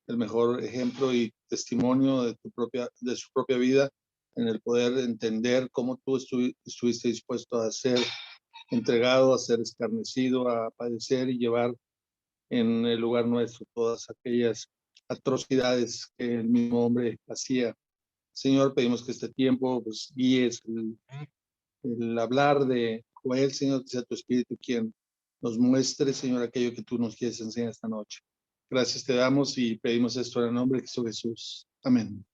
el mejor ejemplo y testimonio de su propia vida, en el poder entender cómo tú estuviste dispuesto a ser entregado, a ser escarnecido, a padecer y llevar en el lugar nuestro todas aquellas atrocidades que el mismo hombre hacía. Señor, pedimos que este tiempo pues, guíes el hablar de Joel, Señor, que sea tu Espíritu quien nos muestre, Señor, aquello que tú nos quieres enseñar esta noche. Gracias te damos y pedimos esto en el nombre de Cristo Jesús. Amén.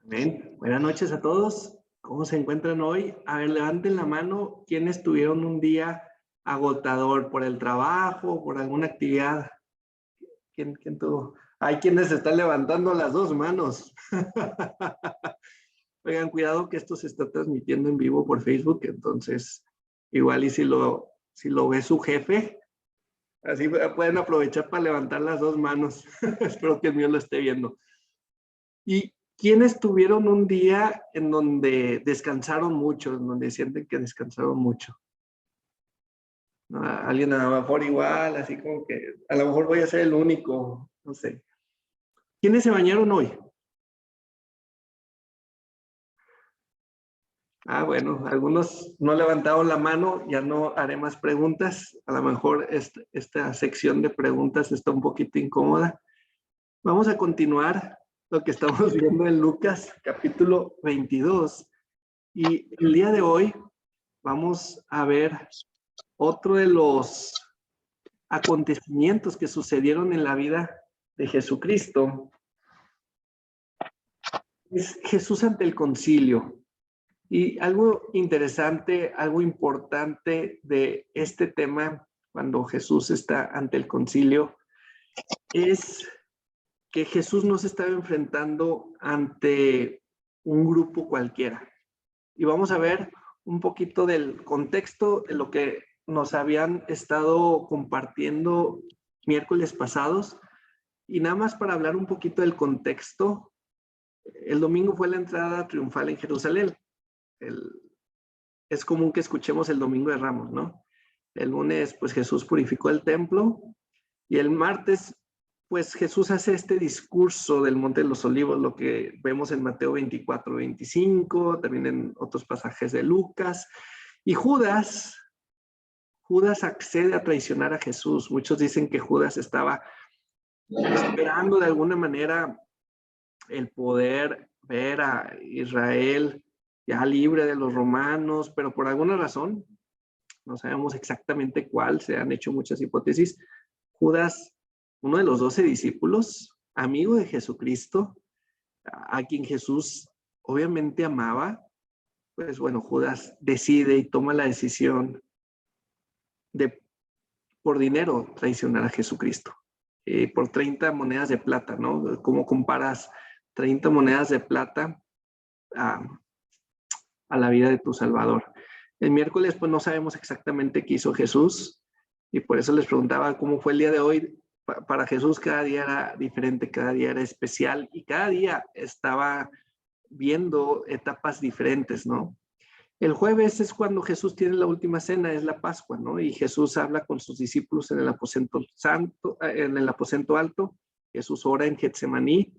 Amén. Buenas noches a todos. ¿Cómo se encuentran hoy? A ver, levanten la mano quienes tuvieron un día agotador por el trabajo, por alguna actividad. ¿Quién tuvo? Hay quienes están levantando las dos manos. Oigan, cuidado que esto se está transmitiendo en vivo por Facebook, entonces igual y si lo ve su jefe, así pueden aprovechar para levantar las dos manos. Espero que el mío lo esté viendo. ¿Y quiénes tuvieron un día en donde descansaron mucho, en donde sienten que descansaron mucho? Alguien a lo mejor igual, así como que a lo mejor voy a ser el único, no sé. ¿Quiénes se bañaron hoy? Bueno, algunos no levantaron la mano, ya no haré más preguntas. A lo mejor esta sección de preguntas está un poquito incómoda. Vamos a continuar lo que estamos viendo en Lucas, capítulo 22. Y el día de hoy vamos a ver otro de los acontecimientos que sucedieron en la vida de Jesucristo. Es Jesús ante el concilio. Y algo interesante, algo importante de este tema, cuando Jesús está ante el concilio, es que Jesús no se estaba enfrentando ante un grupo cualquiera. Y vamos a ver un poquito del contexto de lo que nos habían estado compartiendo miércoles pasados. Y nada más para hablar un poquito del contexto, el domingo fue la entrada triunfal en Jerusalén. Es común que escuchemos el Domingo de Ramos, ¿no? El lunes, pues Jesús purificó el templo, y el martes, pues Jesús hace este discurso del Monte de los Olivos, lo que vemos en Mateo 24, 25, también en otros pasajes de Lucas. Y Judas accede a traicionar a Jesús. Muchos dicen que Judas estaba esperando de alguna manera el poder ver a Israel ya libre de los romanos, pero por alguna razón, no sabemos exactamente cuál, se han hecho muchas hipótesis, Judas, uno de los 12 discípulos, amigo de Jesucristo, a quien Jesús obviamente amaba, pues bueno, Judas decide y toma la decisión de, por dinero, traicionar a Jesucristo. Por 30 monedas de plata, ¿no? ¿Cómo comparas 30 monedas de plata a la vida de tu Salvador? El miércoles, pues no sabemos exactamente qué hizo Jesús, y por eso les preguntaba cómo fue el día de hoy. Para Jesús cada día era diferente, cada día era especial, y cada día estaba viendo etapas diferentes, ¿no? El jueves es cuando Jesús tiene la última cena, es la Pascua, ¿no? Y Jesús habla con sus discípulos en el aposento santo, en el aposento alto. Jesús ora en Getsemaní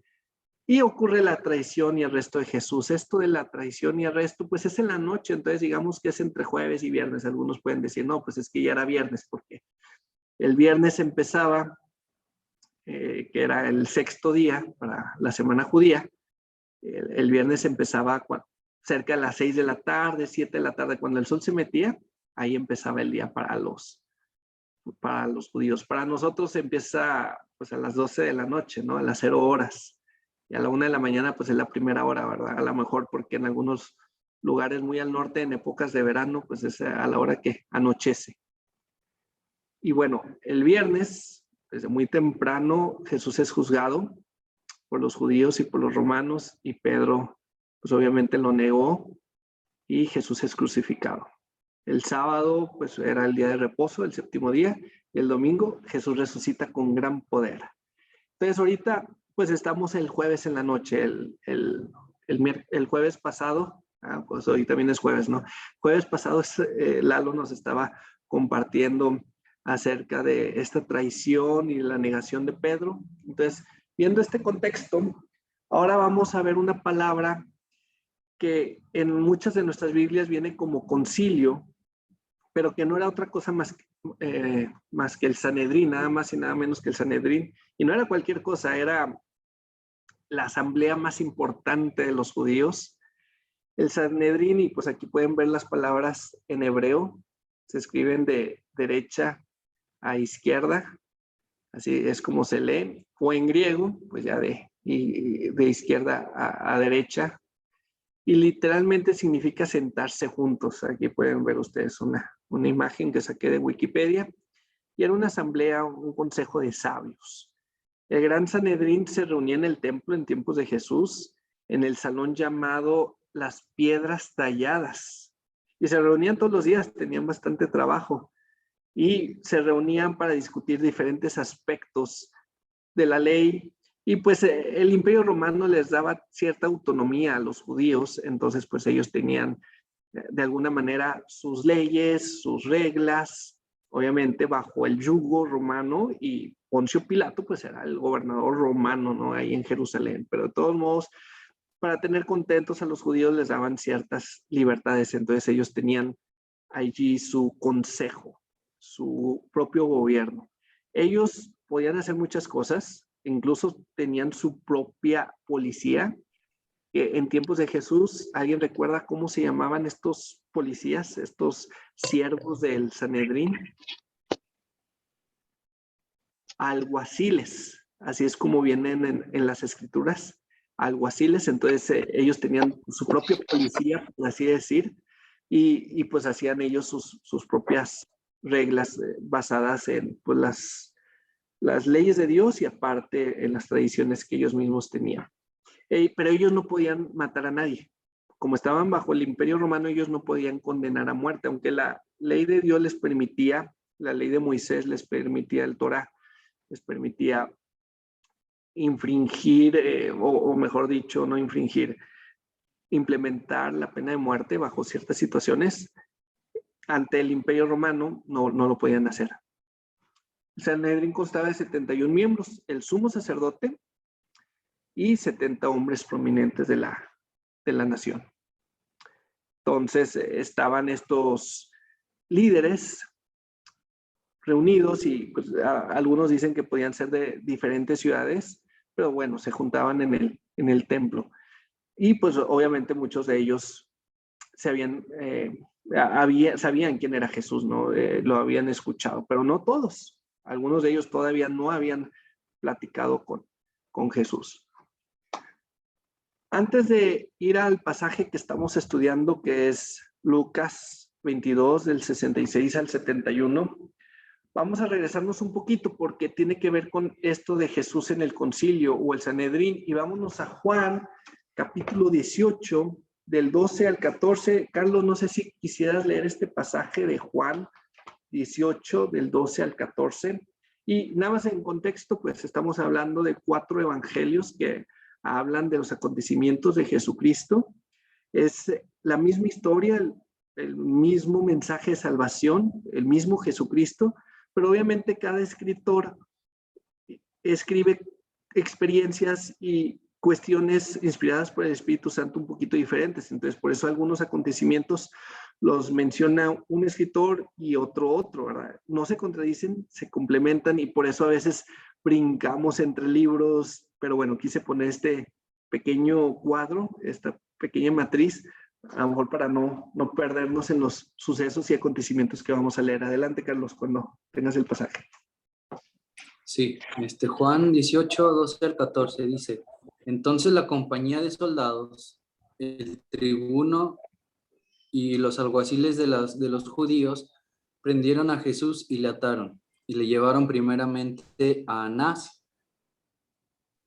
y ocurre la traición y arresto de Jesús. Esto de la traición y arresto, pues es en la noche, entonces digamos que es entre jueves y viernes. Algunos pueden decir, no, pues es que ya era viernes, porque el viernes empezaba, que era el sexto día para la semana judía. El viernes empezaba cerca de las 6 de la tarde, 7 de la tarde, cuando el sol se metía, ahí empezaba el día para los judíos. Para nosotros empieza pues a las 12 de la noche, ¿no? A las 0 horas. Y a la 1 de la mañana pues es la primera hora, ¿verdad? A lo mejor porque en algunos lugares muy al norte, en épocas de verano, pues es a la hora que anochece. Y bueno, el viernes, desde muy temprano, Jesús es juzgado por los judíos y por los romanos, y Pedro pues obviamente lo negó, y Jesús es crucificado. El sábado pues era el día de reposo, el séptimo día, y el domingo Jesús resucita con gran poder. Entonces ahorita pues estamos el jueves en la noche, el jueves pasado, pues hoy también es jueves, ¿no? Jueves pasado Lalo nos estaba compartiendo acerca de esta traición y la negación de Pedro. Entonces, viendo este contexto, ahora vamos a ver una palabra que en muchas de nuestras Biblias viene como concilio, pero que no era otra cosa más que el Sanedrín, nada más y nada menos que el Sanedrín. Y no era cualquier cosa, era la asamblea más importante de los judíos. El Sanedrín, y pues aquí pueden ver las palabras en hebreo, se escriben de derecha a izquierda, así es como se lee, o en griego, pues ya de izquierda a derecha, y literalmente significa sentarse juntos. Aquí pueden ver ustedes una imagen que saqué de Wikipedia, y era una asamblea, un consejo de sabios. El gran Sanedrín se reunía en el templo en tiempos de Jesús, en el salón llamado Las Piedras Talladas, y se reunían todos los días, tenían bastante trabajo, y se reunían para discutir diferentes aspectos de la ley. Y pues el Imperio Romano les daba cierta autonomía a los judíos, entonces pues ellos tenían de alguna manera sus leyes, sus reglas, obviamente bajo el yugo romano, y Poncio Pilato pues era el gobernador romano, ¿no? Ahí en Jerusalén, pero de todos modos, para tener contentos a los judíos les daban ciertas libertades, entonces ellos tenían allí su consejo, su propio gobierno. Ellos podían hacer muchas cosas, incluso tenían su propia policía. En tiempos de Jesús, ¿alguien recuerda cómo se llamaban estos policías, estos siervos del Sanedrín? Alguaciles, así es como vienen en las escrituras, alguaciles. Entonces ellos tenían su propia policía, por así decir, y pues hacían ellos sus propias reglas basadas en pues, las leyes de Dios y aparte en las tradiciones que ellos mismos tenían. Pero ellos no podían matar a nadie. Como estaban bajo el Imperio Romano, ellos no podían condenar a muerte, aunque la ley de Dios les permitía, la ley de Moisés les permitía, el Torá les permitía infringir, o mejor dicho, no infringir, implementar la pena de muerte bajo ciertas situaciones. Ante el Imperio Romano no lo podían hacer. El Sanedrín constaba de 71 miembros, el sumo sacerdote y 70 hombres prominentes de la nación. Entonces estaban estos líderes reunidos y pues, algunos dicen que podían ser de diferentes ciudades, pero bueno, se juntaban en el templo. Y pues obviamente muchos de ellos sabían quién era Jesús, ¿no? Lo habían escuchado, pero no todos. Algunos de ellos todavía no habían platicado con Jesús. Antes de ir al pasaje que estamos estudiando, que es Lucas 22, del 66 al 71, vamos a regresarnos un poquito porque tiene que ver con esto de Jesús en el concilio o el Sanedrín. Y vámonos a Juan, capítulo 18, del 12 al 14. Carlos, no sé si quisieras leer este pasaje de Juan 18, del 12 al 14. Y nada más en contexto, pues estamos hablando de 4 evangelios que hablan de los acontecimientos de Jesucristo. Es la misma historia, el mismo mensaje de salvación, el mismo Jesucristo, pero obviamente cada escritor escribe experiencias y cuestiones inspiradas por el Espíritu Santo un poquito diferentes. Entonces, por eso algunos acontecimientos los menciona un escritor y otro, ¿verdad? No se contradicen, se complementan y por eso a veces brincamos entre libros, pero bueno, quise poner este pequeño cuadro, esta pequeña matriz, a lo mejor para no perdernos en los sucesos y acontecimientos que vamos a leer. Adelante, Carlos, cuando tengas el pasaje. Sí, Juan 18, 12 al 14 dice: entonces la compañía de soldados, el tribuno y los alguaciles de los judíos prendieron a Jesús y le ataron, y le llevaron primeramente a Anás,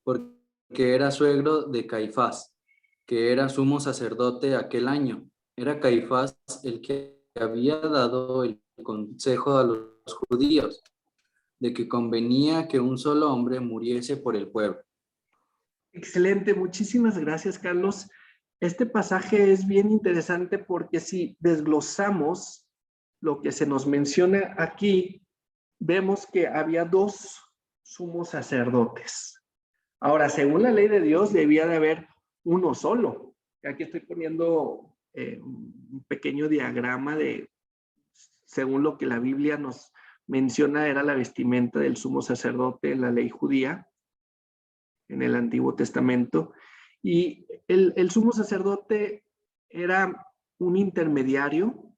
porque era suegro de Caifás, que era sumo sacerdote aquel año. Era Caifás el que había dado el consejo a los judíos de que convenía que un solo hombre muriese por el pueblo. Excelente, muchísimas gracias, Carlos. Este pasaje es bien interesante porque si desglosamos lo que se nos menciona aquí, vemos que había dos sumos sacerdotes. Ahora, según la ley de Dios, debía de haber uno solo. Aquí estoy poniendo un pequeño diagrama de, según lo que la Biblia nos menciona, era la vestimenta del sumo sacerdote en la ley judía, en el Antiguo Testamento. Y el sumo sacerdote era un intermediario,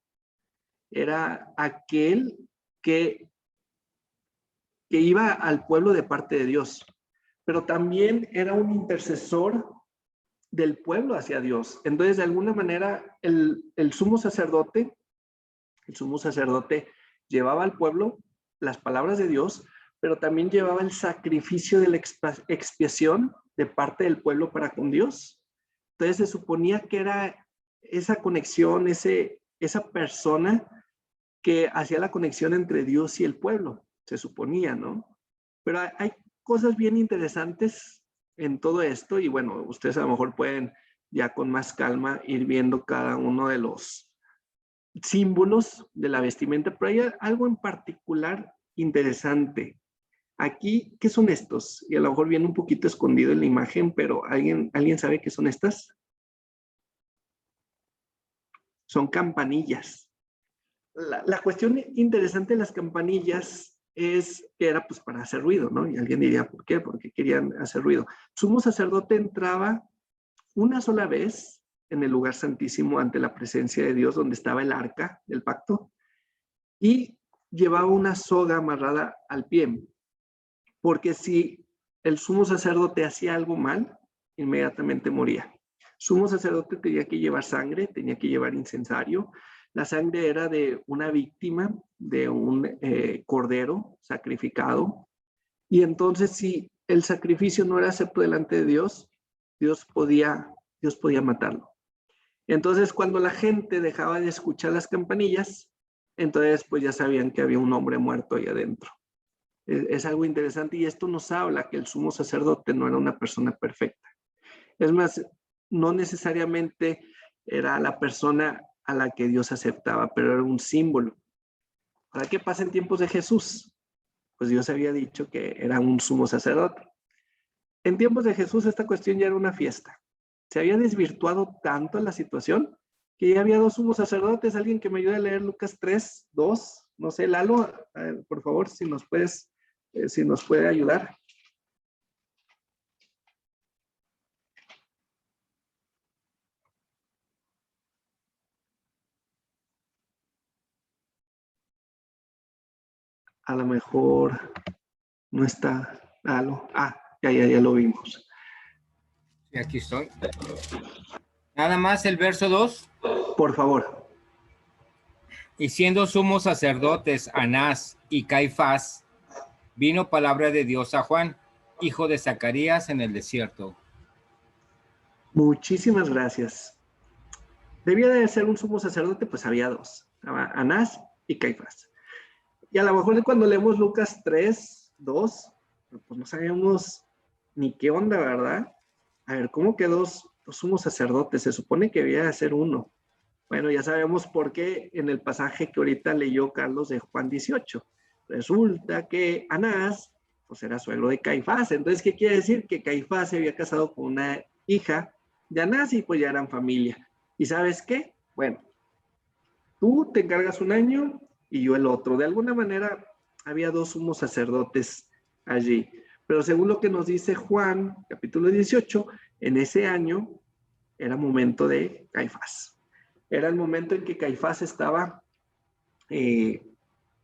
era aquel que iba al pueblo de parte de Dios, pero también era un intercesor del pueblo hacia Dios. Entonces, de alguna manera, el sumo sacerdote llevaba al pueblo las palabras de Dios, pero también llevaba el sacrificio de la expiación de parte del pueblo para con Dios. Entonces, se suponía que era esa conexión, esa persona que hacía la conexión entre Dios y el pueblo, se suponía, ¿no? Pero hay cosas bien interesantes en todo esto y bueno, ustedes a lo mejor pueden ya con más calma ir viendo cada uno de los símbolos de la vestimenta, pero hay algo en particular interesante. Aquí, ¿qué son estos? Y a lo mejor viene un poquito escondido en la imagen, pero ¿alguien sabe qué son estas? Son campanillas. La cuestión interesante de las campanillas es que era pues para hacer ruido, ¿no? Y alguien diría, ¿por qué? Porque querían hacer ruido. Sumo sacerdote entraba una sola vez en el lugar santísimo ante la presencia de Dios, donde estaba el arca del pacto, y llevaba una soga amarrada al pie, porque si el sumo sacerdote hacía algo mal, inmediatamente moría. Sumo sacerdote tenía que llevar sangre, tenía que llevar incensario. La sangre era de una víctima, de un cordero sacrificado. Y entonces, si el sacrificio no era acepto delante de Dios, Dios podía matarlo. Entonces, cuando la gente dejaba de escuchar las campanillas, entonces pues ya sabían que había un hombre muerto ahí adentro. Es algo interesante y esto nos habla que el sumo sacerdote no era una persona perfecta. Es más, no necesariamente era la persona a la que Dios aceptaba, pero era un símbolo. ¿Para qué pasa en tiempos de Jesús? Pues Dios había dicho que era un sumo sacerdote. En tiempos de Jesús esta cuestión ya era una fiesta. Se había desvirtuado tanto la situación que ya había dos sumos sacerdotes. Alguien que me ayude a leer Lucas 3, 2. No sé, Lalo, por favor, si nos puede ayudar. A lo mejor no está Lalo. Ya lo vimos. Y aquí estoy. Nada más el verso 2. Por favor. Y siendo sumos sacerdotes Anás y Caifás, vino palabra de Dios a Juan, hijo de Zacarías, en el desierto. Muchísimas gracias. Debía de ser un sumo sacerdote, pues había dos, Anás y Caifás. Y a lo mejor cuando leemos Lucas 3, 2, pues no sabíamos ni qué onda, ¿verdad? A ver, ¿cómo que dos sumos sacerdotes? Se supone que debía de ser uno. Bueno, ya sabemos por qué en el pasaje que ahorita leyó Carlos de Juan 18. Resulta que Anás, pues era suegro de Caifás. Entonces, ¿qué quiere decir? Que Caifás se había casado con una hija de Anás y pues ya eran familia. ¿Y sabes qué? Bueno, tú te encargas un año y yo el otro. De alguna manera había dos sumos sacerdotes allí. Pero según lo que nos dice Juan, capítulo 18, en ese año era momento de Caifás. Era el momento en que Caifás estaba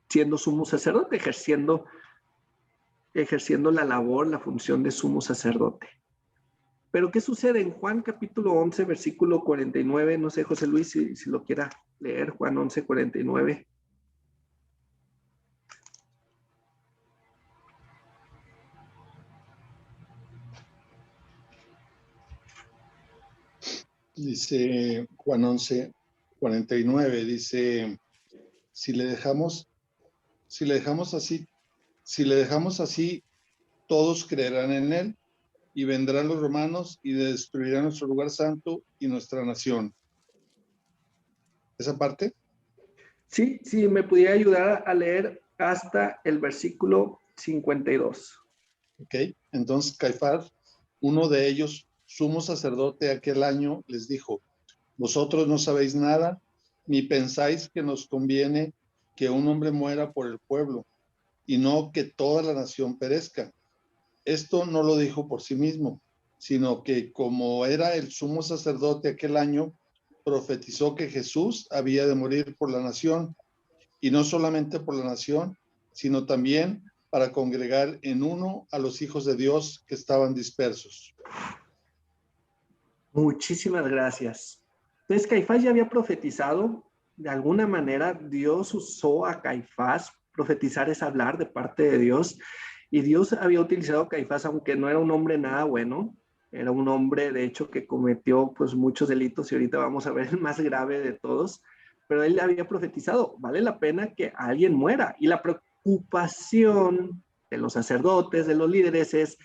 siendo sumo sacerdote, ejerciendo la labor, la función de sumo sacerdote. Pero ¿qué sucede en Juan capítulo 11, versículo 49? No sé, José Luis, si lo quiera leer, Juan 11, 49. Dice Juan 11, 49, dice, si le dejamos así, todos creerán en él, y vendrán los romanos y destruirán nuestro lugar santo y nuestra nación. ¿Esa parte? Sí, me pudiera ayudar a leer hasta el versículo 52. Ok, entonces Caifás, uno de ellos, sumo sacerdote aquel año, les dijo: vosotros no sabéis nada, ni pensáis que nos conviene que un hombre muera por el pueblo, y no que toda la nación perezca. Esto no lo dijo por sí mismo, sino que como era el sumo sacerdote aquel año, profetizó que Jesús había de morir por la nación, y no solamente por la nación, sino también para congregar en uno a los hijos de Dios que estaban dispersos. Muchísimas gracias. Entonces, Caifás ya había profetizado. De alguna manera, Dios usó a Caifás. Profetizar es hablar de parte de Dios. Y Dios había utilizado a Caifás, aunque no era un hombre nada bueno. Era un hombre, de hecho, que cometió pues muchos delitos, y ahorita vamos a ver el más grave de todos. Pero él había profetizado: vale la pena que alguien muera. Y la preocupación de los sacerdotes, de los líderes, es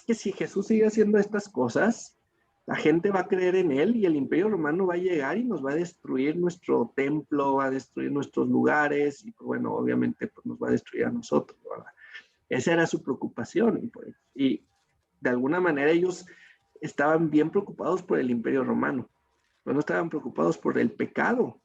que si Jesús sigue haciendo estas cosas, la gente va a creer en él y el Imperio Romano va a llegar y nos va a destruir nuestro templo, va a destruir nuestros lugares, y pues, bueno, obviamente pues, nos va a destruir a nosotros, ¿verdad? Esa era su preocupación, y de alguna manera ellos estaban bien preocupados por el Imperio Romano, pero no estaban preocupados por el pecado.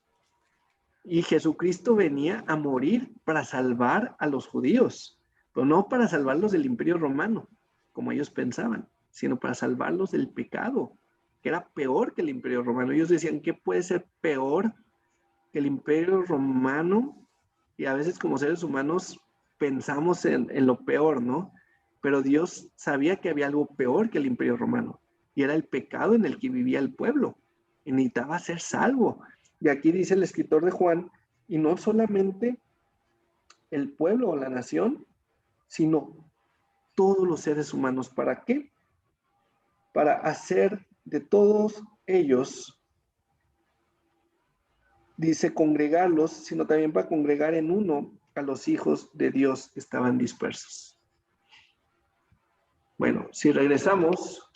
Y Jesucristo venía a morir para salvar a los judíos, pero no para salvarlos del Imperio Romano, como ellos pensaban, sino para salvarlos del pecado, que era peor que el Imperio Romano. Ellos decían: ¿qué puede ser peor que el Imperio Romano? Y a veces como seres humanos pensamos en lo peor, ¿no? Pero Dios sabía que había algo peor que el Imperio Romano, y era el pecado en el que vivía el pueblo, y necesitaba ser salvo. Y aquí dice el escritor de Juan: y no solamente el pueblo o la nación, sino todos los seres humanos. ¿Para qué? Para hacer de todos ellos, dice, congregarlos, sino también para congregar en uno a los hijos de Dios que estaban dispersos. Bueno, si regresamos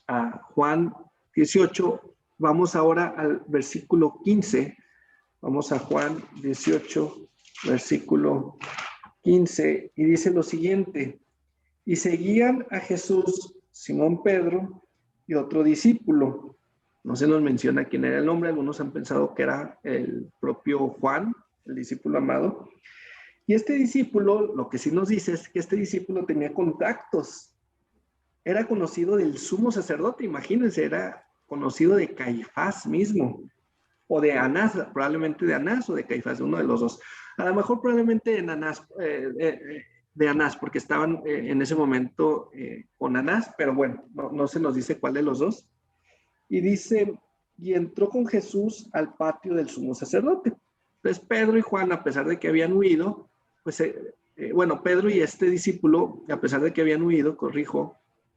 a Juan 18, vamos ahora al versículo 15. Vamos a Juan 18, versículo 15, y dice lo siguiente: y seguían a Jesús Simón Pedro y otro discípulo. No se nos menciona quién era el nombre, algunos han pensado que era el propio Juan, el discípulo amado. Y este discípulo, lo que sí nos dice es que este discípulo tenía contactos. Era conocido del sumo sacerdote, imagínense, era conocido de Caifás mismo, o de Anás, probablemente de Anás o de Caifás, uno de los dos. A lo mejor probablemente de Anás, porque estaban en ese momento con Anás, pero bueno, no se nos dice cuál de los dos. Y dice: y entró con Jesús al patio del sumo sacerdote. Entonces Pedro y Juan, a pesar de que habían huido, pues Pedro y este discípulo, a pesar de que habían huido,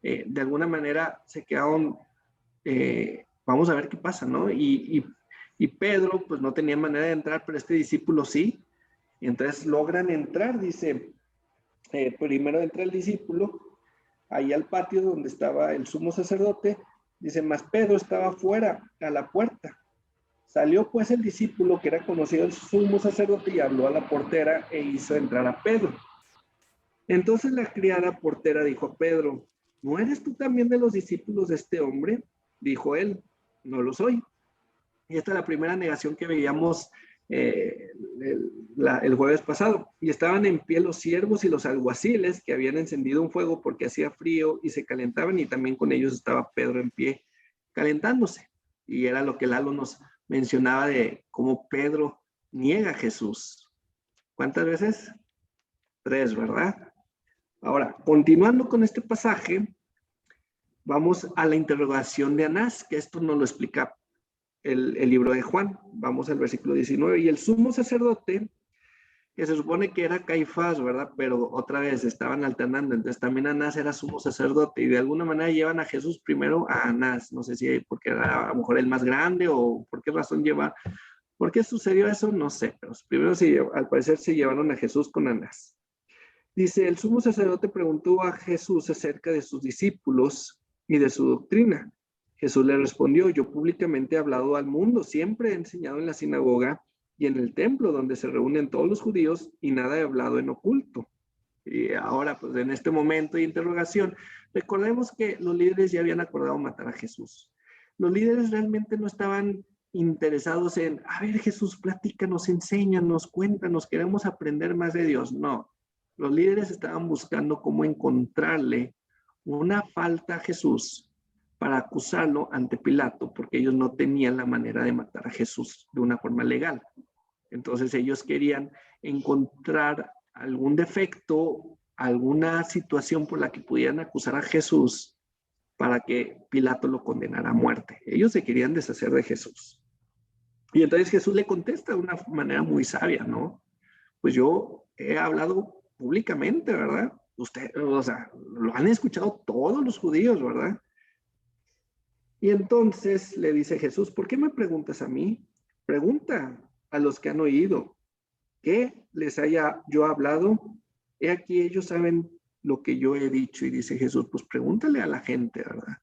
de alguna manera se quedaron, vamos a ver qué pasa, ¿no? Y Pedro pues no tenía manera de entrar, pero este discípulo sí. Y entonces logran entrar. Dice, primero entra el discípulo ahí al patio donde estaba el sumo sacerdote. Dice: mas Pedro estaba fuera a la puerta. Salió pues el discípulo, que era conocido el sumo sacerdote, y habló a la portera e hizo entrar a Pedro. Entonces la criada portera dijo a Pedro: ¿no eres tú también de los discípulos de este hombre? Dijo él: no lo soy. Y esta es la primera negación que veíamos el jueves pasado. Y estaban en pie los siervos y los alguaciles, que habían encendido un fuego porque hacía frío, y se calentaban, y también con ellos estaba Pedro en pie calentándose. Y era lo que Lalo nos mencionaba de cómo Pedro niega a Jesús. ¿Cuántas veces? 3, ¿verdad? Ahora, continuando con este pasaje, vamos a la interrogación de Anás, que esto nos lo explica el libro de Juan. Vamos al versículo 19. Y el sumo sacerdote, que se supone que era Caifás, ¿verdad? Pero otra vez estaban alternando. Entonces también Anás era sumo sacerdote, y de alguna manera llevan a Jesús primero a Anás. No sé si porque era a lo mejor el más grande, o por qué razón lleva. ¿Por qué sucedió eso? No sé, pero primero al parecer se llevaron a Jesús con Anás. Dice: el sumo sacerdote preguntó a Jesús acerca de sus discípulos y de su doctrina. Jesús le respondió: yo públicamente he hablado al mundo, siempre he enseñado en la sinagoga y en el templo donde se reúnen todos los judíos y nada he hablado en oculto. Y ahora, pues en este momento de interrogación, recordemos que los líderes ya habían acordado matar a Jesús. Los líderes realmente no estaban interesados en, a ver, Jesús, platícanos, enséñanos, cuéntanos, queremos aprender más de Dios. No, los líderes estaban buscando cómo encontrarle una falta a Jesús para acusarlo ante Pilato, porque ellos no tenían la manera de matar a Jesús de una forma legal. Entonces ellos querían encontrar algún defecto, alguna situación por la que pudieran acusar a Jesús para que Pilato lo condenara a muerte. Ellos se querían deshacer de Jesús. Y entonces Jesús le contesta de una manera muy sabia, ¿no? Pues yo he hablado públicamente, ¿verdad? Usted, o sea, lo han escuchado todos los judíos, ¿verdad? Y entonces le dice Jesús, ¿por qué me preguntas a mí? Pregunta a los que han oído. ¿Qué les haya yo hablado? He aquí ellos saben lo que yo he dicho. Y dice Jesús, pues pregúntale a la gente, ¿verdad?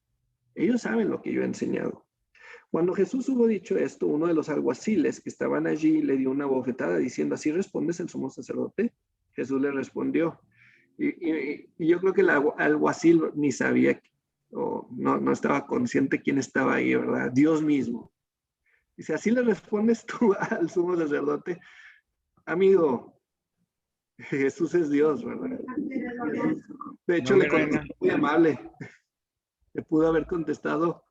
Ellos saben lo que yo he enseñado. Cuando Jesús hubo dicho esto, uno de los alguaciles que estaban allí le dio una bofetada diciendo, ¿así respondes el sumo sacerdote? Jesús le respondió. Y yo creo que el alguacil ni sabía o no estaba consciente quién estaba ahí, ¿verdad? Dios mismo. Dice, ¿así le respondes tú al sumo sacerdote? Amigo, Jesús es Dios, ¿verdad? De hecho, le contestó muy amable. Le pudo haber contestado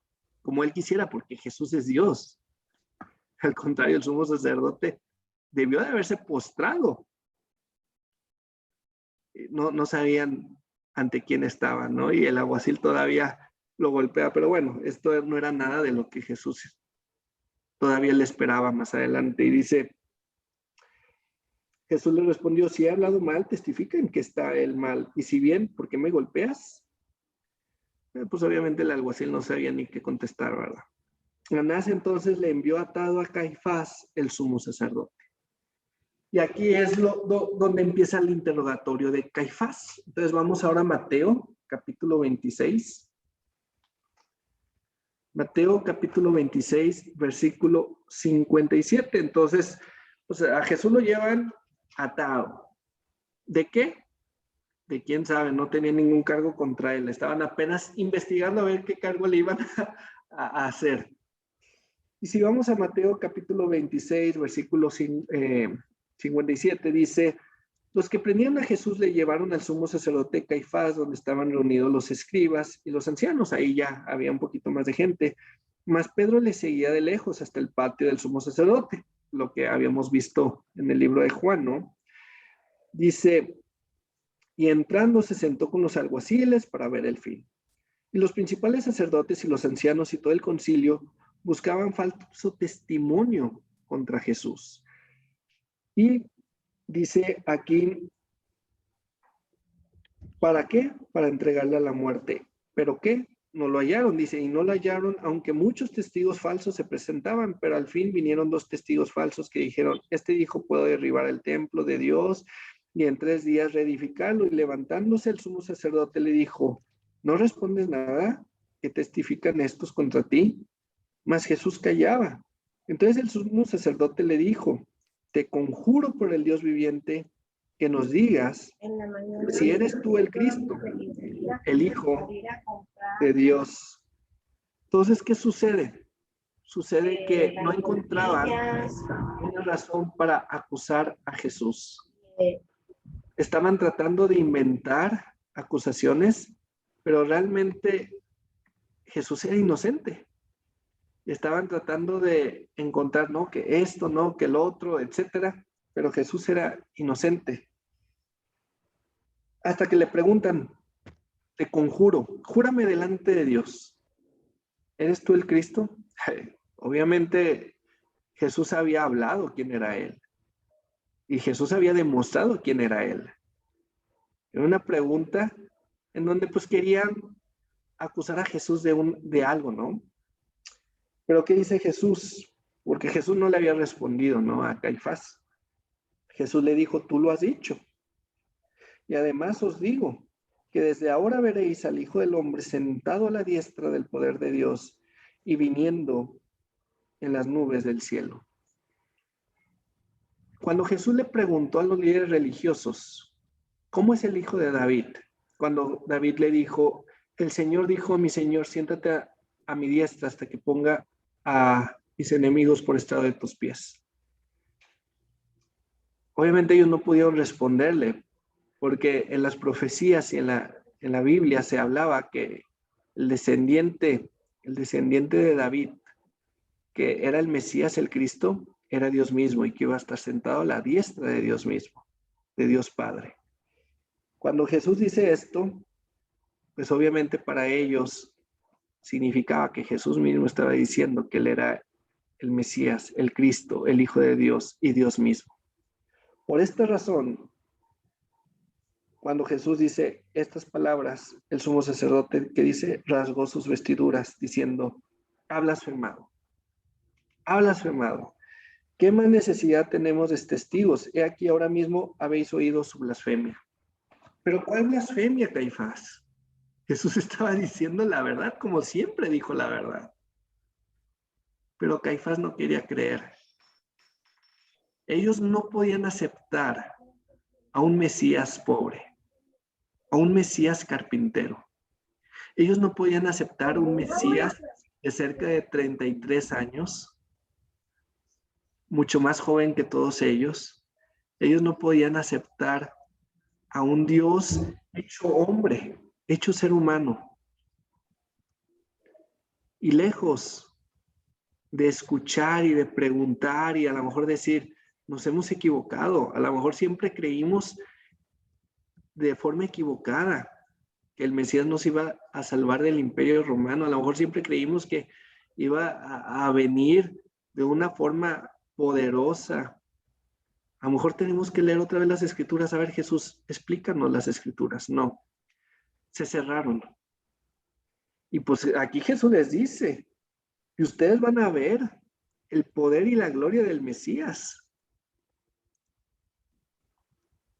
como él quisiera, porque Jesús es Dios. Al contrario, el sumo sacerdote debió de haberse postrado. No sabían ante quién estaban, ¿no? Y el alguacil todavía lo golpea, pero bueno, esto no era nada de lo que Jesús todavía le esperaba más adelante. Y dice, Jesús le respondió, si he hablado mal, testifica en que está el mal. Y si bien, ¿por qué me golpeas? Pues obviamente el alguacil no sabía ni qué contestar, ¿verdad? Anás entonces le envió atado a Caifás, el sumo sacerdote. Y aquí es donde empieza el interrogatorio de Caifás. Entonces vamos ahora a Mateo, capítulo 26. Mateo, capítulo 26, versículo 57. Entonces, pues a Jesús lo llevan atado. ¿De qué? De quién sabe, no tenía ningún cargo contra él. Estaban apenas investigando a ver qué cargo le iban a hacer. Y si vamos a Mateo capítulo 26, versículo 57, dice, los que prendieron a Jesús le llevaron al sumo sacerdote Caifás, donde estaban reunidos los escribas y los ancianos. Ahí ya había un poquito más de gente. Mas Pedro le seguía de lejos hasta el patio del sumo sacerdote, lo que habíamos visto en el libro de Juan, ¿no? Dice, y entrando se sentó con los alguaciles para ver el fin. Y los principales sacerdotes y los ancianos y todo el concilio buscaban falso testimonio contra Jesús. Y dice aquí, ¿para qué? Para entregarle a la muerte. ¿Pero qué? No lo hallaron, dice, y no lo hallaron, aunque muchos testigos falsos se presentaban, pero al fin vinieron 2 testigos falsos que dijeron, este dijo, puedo derribar el templo de Dios y en 3 días reedificarlo. Y levantándose el sumo sacerdote le dijo, ¿no respondes nada? ¿Qué testifican estos contra ti? Mas Jesús callaba. Entonces el sumo sacerdote le dijo, te conjuro por el Dios viviente que nos digas si eres tú el Cristo, el Hijo de Dios. Entonces, ¿qué sucede? Sucede que no encontraban una razón para acusar a Jesús. Estaban tratando de inventar acusaciones, pero realmente Jesús era inocente. Estaban tratando de encontrar, no, que esto, no, que el otro, etcétera, pero Jesús era inocente. Hasta que le preguntan, te conjuro, júrame delante de Dios, ¿eres tú el Cristo? Obviamente Jesús había hablado quién era él y Jesús había demostrado quién era él. Era una pregunta en donde pues querían acusar a Jesús de algo, ¿no? Pero ¿qué dice Jesús? Porque Jesús no le había respondido, ¿no? A Caifás. Jesús le dijo, tú lo has dicho. Y además os digo que desde ahora veréis al Hijo del Hombre sentado a la diestra del poder de Dios y viniendo en las nubes del cielo. Cuando Jesús le preguntó a los líderes religiosos, ¿cómo es el hijo de David? Cuando David le dijo, el Señor dijo a mi Señor, siéntate a mi diestra hasta que ponga a mis enemigos por estrado de tus pies. Obviamente ellos no pudieron responderle, porque en las profecías y en la Biblia se hablaba que el descendiente de David, que era el Mesías, el Cristo, era Dios mismo y que iba a estar sentado a la diestra de Dios mismo, de Dios Padre. Cuando Jesús dice esto, pues obviamente para ellos significaba que Jesús mismo estaba diciendo que él era el Mesías, el Cristo, el Hijo de Dios y Dios mismo. Por esta razón, cuando Jesús dice estas palabras, el sumo sacerdote que dice, rasgó sus vestiduras diciendo, ha blasfemado, ha blasfemado. ¿Qué más necesidad tenemos de testigos? He aquí ahora mismo habéis oído su blasfemia. ¿Pero cuál blasfemia, Caifás? Jesús estaba diciendo la verdad, como siempre dijo la verdad. Pero Caifás no quería creer. Ellos no podían aceptar a un Mesías pobre, a un Mesías carpintero. Ellos no podían aceptar un Mesías de cerca de 33 años, mucho más joven que todos ellos. Ellos no podían aceptar a un Dios hecho hombre, hecho ser humano. Y lejos de escuchar y de preguntar y a lo mejor decir, nos hemos equivocado, a lo mejor siempre creímos de forma equivocada que el Mesías nos iba a salvar del Imperio Romano, a lo mejor siempre creímos que iba a venir de una forma poderosa. A lo mejor tenemos que leer otra vez las Escrituras. A ver, Jesús, explícanos las Escrituras. No, se cerraron. Y pues aquí Jesús les dice, y ustedes van a ver el poder y la gloria del Mesías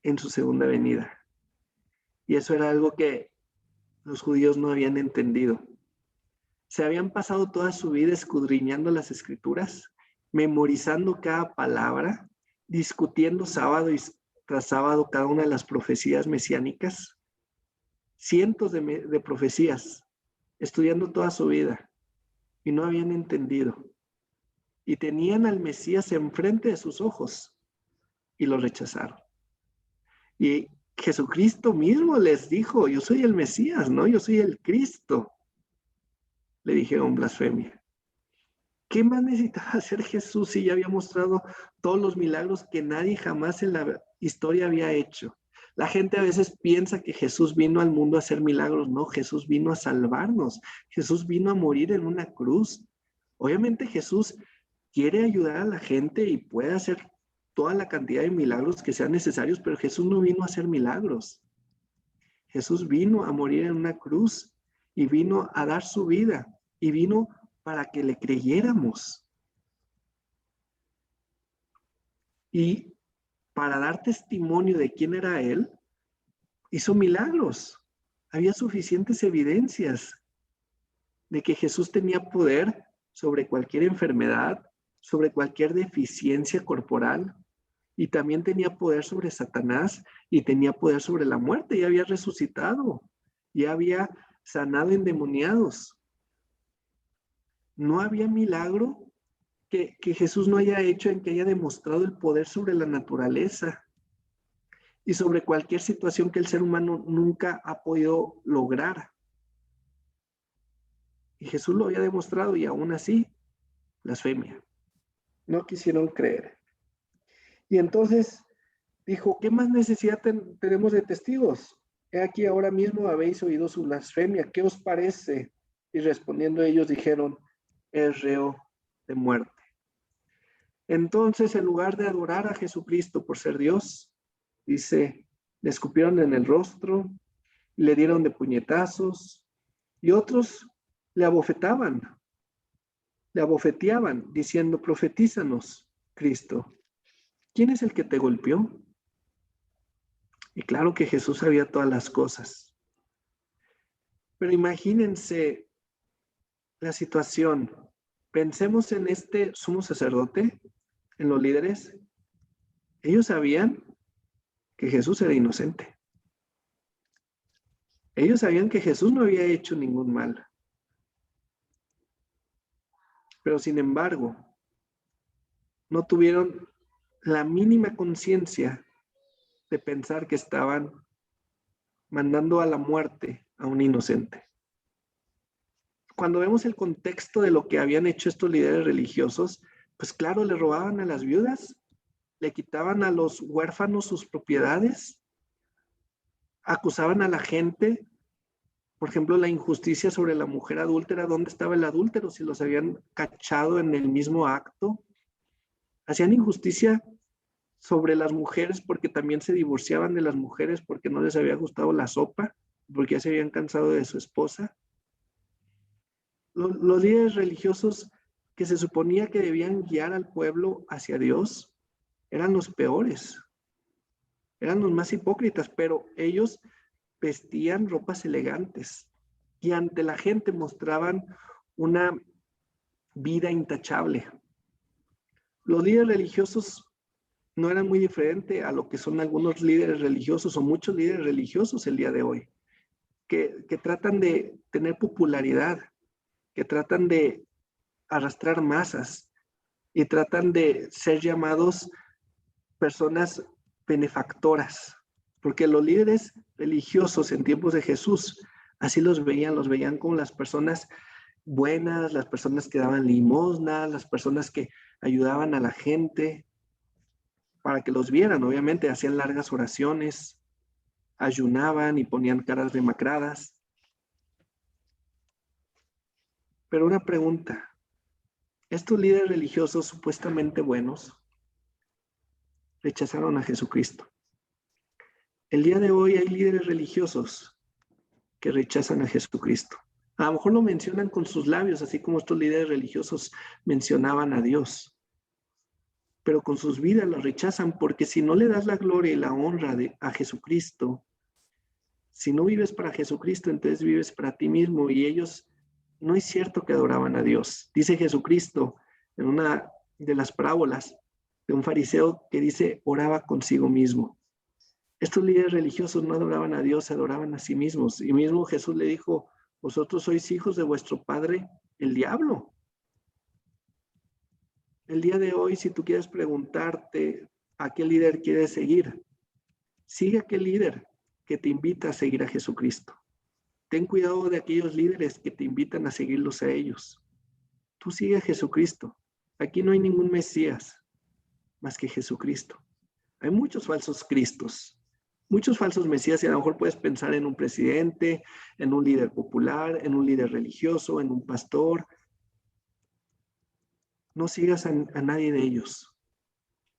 en su segunda venida. Y eso era algo que los judíos no habían entendido. Se habían pasado toda su vida escudriñando las Escrituras, memorizando cada palabra, discutiendo sábado tras sábado cada una de las profecías mesiánicas, cientos de profecías, estudiando toda su vida, y no habían entendido. Y tenían al Mesías enfrente de sus ojos, y lo rechazaron. Y Jesucristo mismo les dijo, yo soy el Mesías, ¿no? Yo soy el Cristo. Le dijeron blasfemia. ¿Qué más necesitaba hacer Jesús si ya había mostrado todos los milagros que nadie jamás en la historia había hecho? La gente a veces piensa que Jesús vino al mundo a hacer milagros. No, Jesús vino a salvarnos. Jesús vino a morir en una cruz. Obviamente Jesús quiere ayudar a la gente y puede hacer toda la cantidad de milagros que sean necesarios, pero Jesús no vino a hacer milagros. Jesús vino a morir en una cruz y vino a dar su vida y vino para que le creyéramos. Y para dar testimonio de quién era Él, hizo milagros. Había suficientes evidencias de que Jesús tenía poder sobre cualquier enfermedad, sobre cualquier deficiencia corporal, y también tenía poder sobre Satanás y tenía poder sobre la muerte. Ya había resucitado, ya había sanado endemoniados. No había milagro que Jesús no haya hecho en que haya demostrado el poder sobre la naturaleza y sobre cualquier situación que el ser humano nunca ha podido lograr. Y Jesús lo había demostrado y aún así, blasfemia. No quisieron creer. Y entonces dijo, ¿qué más necesidad tenemos de testigos? He aquí ahora mismo habéis oído su blasfemia. ¿Qué os parece? Y respondiendo ellos dijeron, es reo de muerte. Entonces, en lugar de adorar a Jesucristo por ser Dios, dice, le escupieron en el rostro, le dieron de puñetazos, y otros le abofeteaban, diciendo, profetízanos, Cristo. ¿Quién es el que te golpeó? Y claro que Jesús sabía todas las cosas. Pero imagínense la situación. Pensemos en este sumo sacerdote, en los líderes. Ellos sabían que Jesús era inocente. Ellos sabían que Jesús no había hecho ningún mal. Pero sin embargo, no tuvieron la mínima conciencia de pensar que estaban mandando a la muerte a un inocente. Cuando vemos el contexto de lo que habían hecho estos líderes religiosos, pues claro, le robaban a las viudas, le quitaban a los huérfanos sus propiedades, acusaban a la gente, por ejemplo, la injusticia sobre la mujer adúltera. ¿Dónde estaba el adúltero si los habían cachado en el mismo acto? Hacían injusticia sobre las mujeres porque también se divorciaban de las mujeres porque no les había gustado la sopa, porque ya se habían cansado de su esposa. Los líderes religiosos que se suponía que debían guiar al pueblo hacia Dios eran los peores, eran los más hipócritas, pero ellos vestían ropas elegantes y ante la gente mostraban una vida intachable. Los líderes religiosos no eran muy diferentes a lo que son algunos líderes religiosos o muchos líderes religiosos el día de hoy, que tratan de tener popularidad, que tratan de arrastrar masas y tratan de ser llamados personas benefactoras, porque los líderes religiosos en tiempos de Jesús así los veían como las personas buenas, las personas que daban limosna, las personas que ayudaban a la gente para que los vieran. Obviamente hacían largas oraciones, ayunaban y ponían caras demacradas. Pero una pregunta, estos líderes religiosos supuestamente buenos rechazaron a Jesucristo. El día de hoy hay líderes religiosos que rechazan a Jesucristo. A lo mejor lo mencionan con sus labios, así como estos líderes religiosos mencionaban a Dios. Pero con sus vidas lo rechazan, porque si no le das la gloria y la honra a Jesucristo, si no vives para Jesucristo, entonces vives para ti mismo. Y ellos, no es cierto que adoraban a Dios. Dice Jesucristo en una de las parábolas de un fariseo que dice, oraba consigo mismo. Estos líderes religiosos no adoraban a Dios, se adoraban a sí mismos. Y mismo Jesús le dijo, vosotros sois hijos de vuestro padre, el diablo. El día de hoy, si tú quieres preguntarte a qué líder quieres seguir, sigue a aquel líder que te invita a seguir a Jesucristo. Ten cuidado de aquellos líderes que te invitan a seguirlos a ellos. Tú sigue a Jesucristo. Aquí no hay ningún Mesías más que Jesucristo. Hay muchos falsos Cristos, muchos falsos Mesías, y a lo mejor puedes pensar en un presidente, en un líder popular, en un líder religioso, en un pastor. No sigas a nadie de ellos.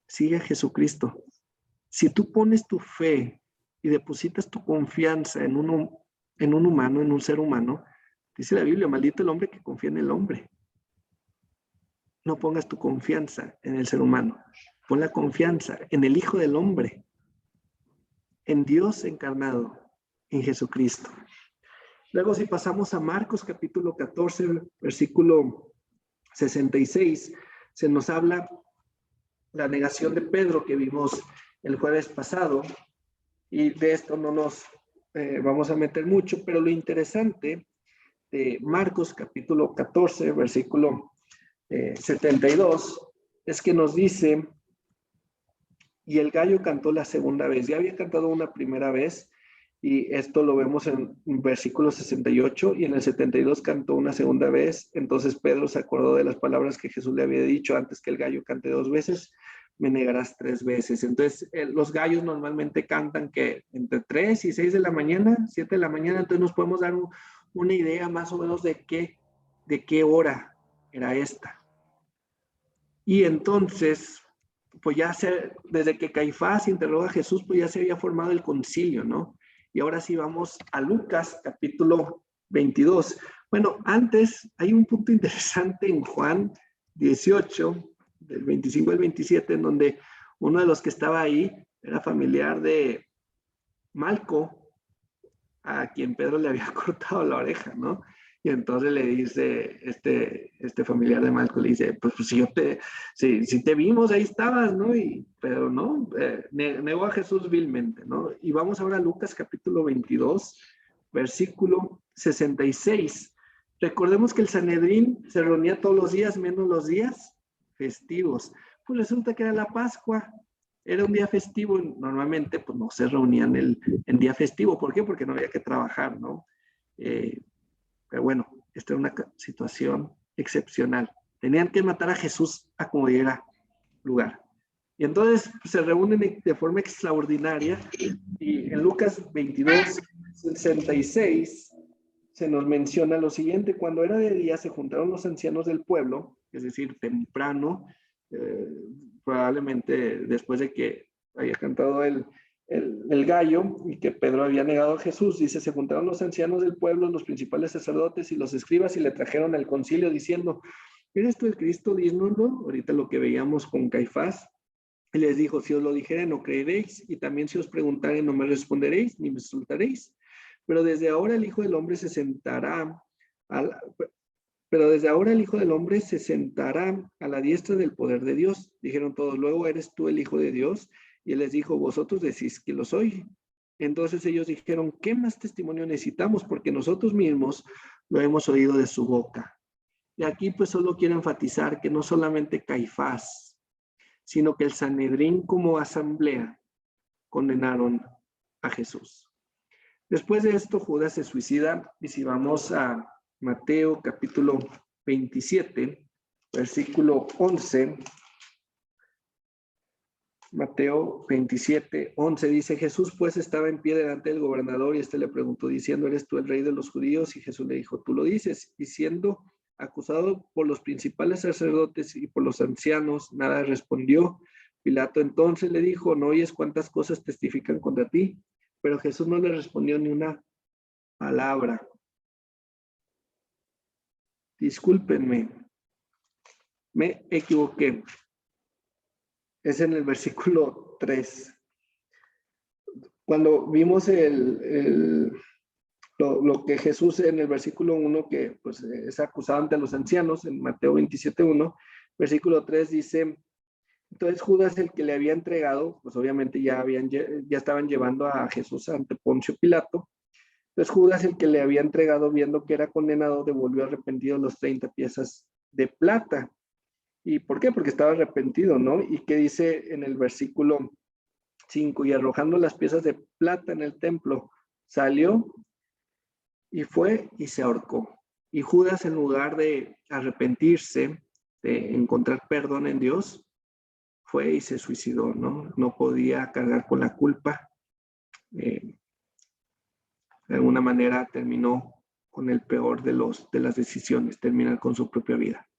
Sigue a Jesucristo. Si tú pones tu fe y depositas tu confianza en un humano, en un ser humano, dice la Biblia, maldito el hombre que confía en el hombre. No pongas tu confianza en el ser humano. Pon la confianza en el Hijo del Hombre, en Dios encarnado, en Jesucristo. Luego, si pasamos a Marcos capítulo 14, versículo 66, se nos habla la negación de Pedro que vimos el jueves pasado, y de esto no nos vamos a meter mucho, pero lo interesante de Marcos capítulo 14, versículo 72, es que nos dice, y el gallo cantó la segunda vez. Ya había cantado una primera vez, y esto lo vemos en versículo 68, y en el 72 cantó una segunda vez. Entonces Pedro se acordó de las palabras que Jesús le había dicho, antes que el gallo cante 2 veces, me negarás 3 veces. Entonces los gallos normalmente cantan que entre 3 y 6 de la mañana, 7 de la mañana, entonces nos podemos dar una idea más o menos de qué hora era esta. Y entonces, pues ya desde que Caifás interroga a Jesús, pues ya se había formado el concilio, ¿no? Y ahora sí vamos a Lucas, capítulo 22. Bueno, antes hay un punto interesante en Juan 18, del 25 al 27, en donde uno de los que estaba ahí era familiar de Malco, a quien Pedro le había cortado la oreja, ¿no? Y entonces le dice este familiar de Malco, le dice, pues si te vimos, ahí estabas, ¿no? Pero no, negó a Jesús vilmente, ¿no? Y vamos ahora a Lucas capítulo 22, versículo 66. Recordemos que el Sanedrín se reunía todos los días, menos los días festivos. Pues resulta que era la Pascua, era un día festivo. Normalmente pues no se reunían en día festivo. ¿Por qué? Porque no había que trabajar, ¿no? Pero bueno, esta es una situación excepcional. Tenían que matar a Jesús a como diera lugar. Y entonces pues, se reúnen de forma extraordinaria, y en Lucas 22, 66 se nos menciona lo siguiente: cuando era de día se juntaron los ancianos del pueblo, es decir, temprano, probablemente después de que haya cantado el gallo y que Pedro había negado a Jesús. Dice, se juntaron los ancianos del pueblo, los principales sacerdotes y los escribas, y le trajeron al concilio diciendo, ¿eres tú el Cristo? Dínoslo. Ahorita lo que veíamos con Caifás. Y les dijo, si os lo dijere no creeréis, y también si os preguntare no me responderéis ni me insultaréis. Pero desde ahora el Hijo del Hombre se sentará a la diestra del poder de Dios. Dijeron todos, luego eres tú el Hijo de Dios. Y él les dijo, vosotros decís que lo soy. Entonces ellos dijeron, ¿qué más testimonio necesitamos? Porque nosotros mismos lo hemos oído de su boca. Y aquí pues solo quiero enfatizar que no solamente Caifás, sino que el Sanedrín como asamblea condenaron a Jesús. Después de esto, Judas se suicida, y si vamos a Mateo capítulo 27, versículo 11, Mateo 27, 11 dice, Jesús pues estaba en pie delante del gobernador, y éste le preguntó diciendo, ¿eres tú el rey de los judíos? Y Jesús le dijo, tú lo dices. Y siendo acusado por los principales sacerdotes y por los ancianos, nada respondió. Pilato entonces le dijo, ¿no oyes cuántas cosas testifican contra ti? Pero Jesús no le respondió ni una palabra. Discúlpenme, me equivoqué. Es en el versículo 3. Cuando vimos lo que Jesús en el versículo 1, que pues, es acusado ante los ancianos, en Mateo 27:1, versículo 3 dice, entonces Judas, el que le había entregado, pues obviamente ya estaban llevando a Jesús ante Poncio Pilato. Entonces Judas, el que le había entregado, viendo que era condenado, devolvió arrepentido los 30 piezas de plata. ¿Y por qué? Porque estaba arrepentido, ¿no? Y que dice en el versículo 5, y arrojando las piezas de plata en el templo, salió y fue y se ahorcó. Y Judas, en lugar de arrepentirse, de encontrar perdón en Dios, fue y se suicidó, ¿no? No podía cargar con la culpa. De alguna manera terminó con el peor de las decisiones, terminar con su propia vida,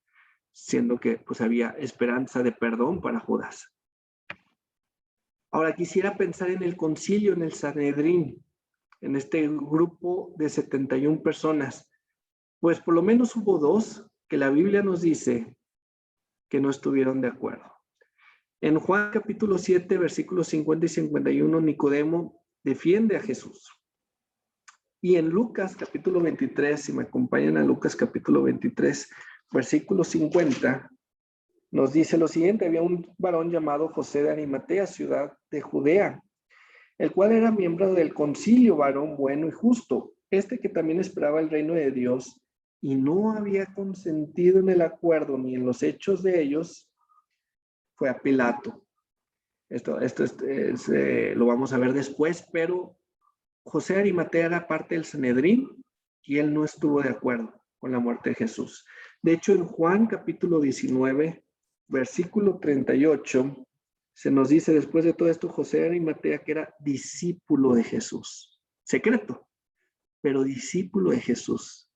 siendo que pues había esperanza de perdón para Judas. Ahora quisiera pensar en el concilio, en el Sanedrín, en este grupo de 71 personas. Pues por lo menos hubo 2 que la Biblia nos dice que no estuvieron de acuerdo. En Juan capítulo 7, versículos 50 y 51, Nicodemo defiende a Jesús. Y en Lucas capítulo 23, si me acompañan a Lucas capítulo 23, versículo 50, nos dice lo siguiente: había un varón llamado José de Arimatea, ciudad de Judea, el cual era miembro del concilio, varón bueno y justo, que también esperaba el reino de Dios, y no había consentido en el acuerdo ni en los hechos de ellos, fue a Pilato. Esto lo vamos a ver después, pero José de Arimatea era parte del Sanedrín y él no estuvo de acuerdo con la muerte de Jesús. De hecho, en Juan capítulo 19, versículo 38, se nos dice después de todo esto, José de Arimatea, que era discípulo de Jesús, secreto, pero discípulo de Jesús.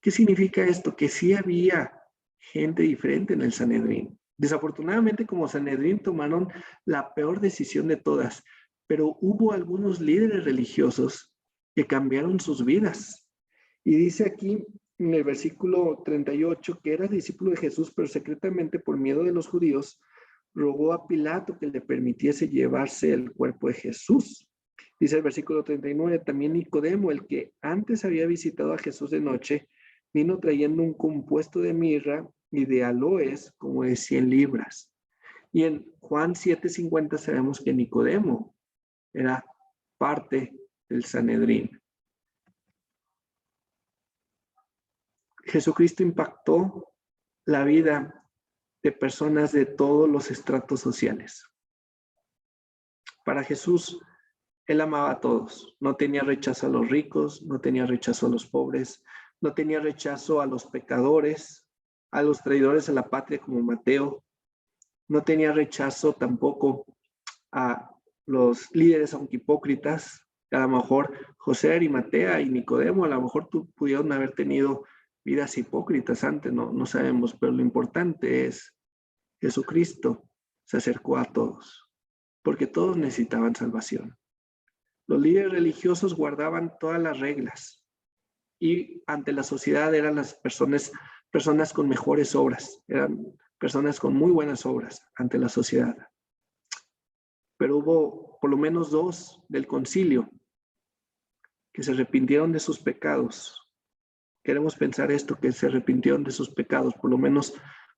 ¿Qué significa esto? Que sí había gente diferente en el Sanedrín. Desafortunadamente, como Sanedrín tomaron la peor decisión de todas, pero hubo algunos líderes religiosos que cambiaron sus vidas. Y dice aquí en el versículo 38 que era discípulo de Jesús, pero secretamente por miedo de los judíos, rogó a Pilato que le permitiese llevarse el cuerpo de Jesús. Dice el versículo 39, también Nicodemo, el que antes había visitado a Jesús de noche, vino trayendo un compuesto de mirra y de aloes como de 100 libras. Y en Juan 7:50 sabemos que Nicodemo era parte del Sanedrín. Jesucristo impactó la vida de personas de todos los estratos sociales. Para Jesús, Él amaba a todos. No tenía rechazo a los ricos, no tenía rechazo a los pobres, no tenía rechazo a los pecadores, a los traidores a la patria como Mateo. No tenía rechazo tampoco a los líderes, aunque hipócritas. A lo mejor José, Arimatea y Nicodemo, a lo mejor pudieron haber tenido vidas hipócritas antes, no sabemos, pero lo importante es Jesucristo se acercó a todos, porque todos necesitaban salvación. Los líderes religiosos guardaban todas las reglas y ante la sociedad eran las personas con mejores obras, eran personas con muy buenas obras ante la sociedad. Pero hubo por lo menos 2 del concilio que se arrepintieron de sus pecados. Queremos pensar esto, que se arrepintieron de sus pecados. Por lo menos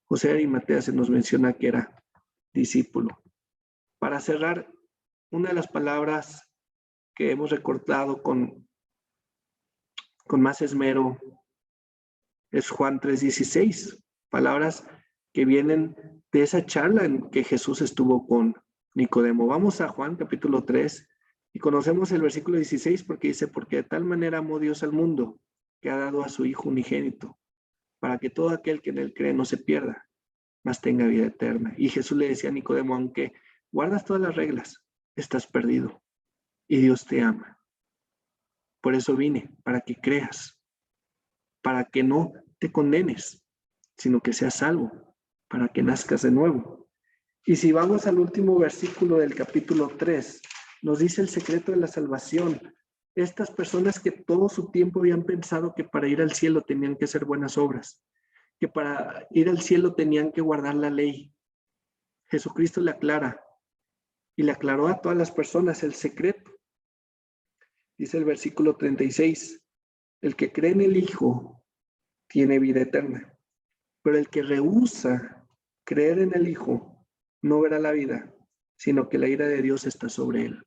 José de Arimatea se nos menciona que era discípulo. Para cerrar, una de las palabras que hemos recordado con más esmero es Juan 3:16, palabras que vienen de esa charla en que Jesús estuvo con Nicodemo. Vamos a Juan capítulo 3 y conocemos el versículo 16 porque dice, porque de tal manera amó Dios al mundo que ha dado a su Hijo unigénito, para que todo aquel que en él cree no se pierda, mas tenga vida eterna. Y Jesús le decía a Nicodemo, aunque guardas todas las reglas, estás perdido y Dios te ama. Por eso vine, para que creas, para que no te condenes, sino que seas salvo, para que nazcas de nuevo. Y si vamos al último versículo del capítulo 3, nos dice el secreto de la salvación. Estas personas que todo su tiempo habían pensado que para ir al cielo tenían que hacer buenas obras, que para ir al cielo tenían que guardar la ley. Jesucristo le aclara y le aclaró a todas las personas el secreto. Dice el versículo 36, el que cree en el Hijo tiene vida eterna, pero el que rehúsa creer en el Hijo no verá la vida, sino que la ira de Dios está sobre él.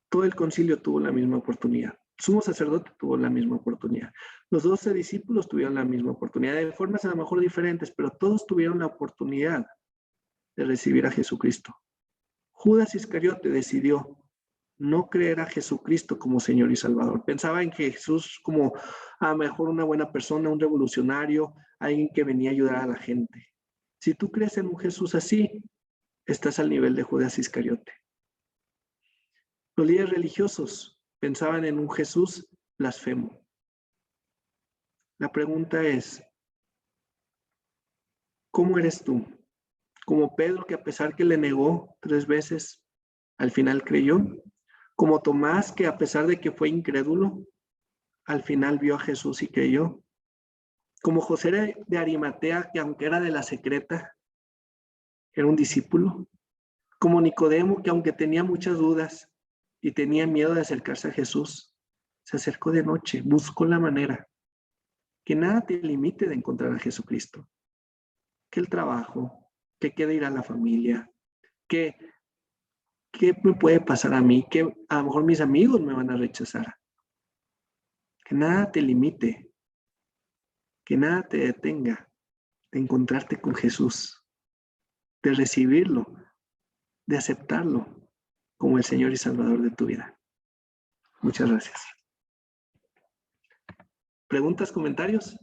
Todo el concilio tuvo la misma oportunidad. Sumo sacerdote tuvo la misma oportunidad. Los 12 discípulos tuvieron la misma oportunidad, de formas a lo mejor diferentes, pero todos tuvieron la oportunidad de recibir a Jesucristo. Judas Iscariote decidió no creer a Jesucristo como Señor y Salvador. Pensaba en Jesús como a lo mejor una buena persona, un revolucionario, alguien que venía a ayudar a la gente. Si tú crees en un Jesús así, estás al nivel de Judas Iscariote. Los líderes religiosos pensaban en un Jesús blasfemo. La pregunta es, ¿cómo eres tú? Como Pedro, que a pesar que le negó 3 veces, al final creyó. Como Tomás, que a pesar de que fue incrédulo, al final vio a Jesús y creyó. Como José de Arimatea, que aunque era de la secreta, era un discípulo. Como Nicodemo, que aunque tenía muchas dudas y tenía miedo de acercarse a Jesús, se acercó de noche, buscó la manera. Que nada te limite de encontrar a Jesucristo. Que el trabajo, que quede ir a la familia, que ¿qué me puede pasar a mí? Que a lo mejor mis amigos me van a rechazar. Que nada te limite, que nada te detenga de encontrarte con Jesús, de recibirlo, de aceptarlo como el Señor y Salvador de tu vida. Muchas gracias. ¿Preguntas, comentarios?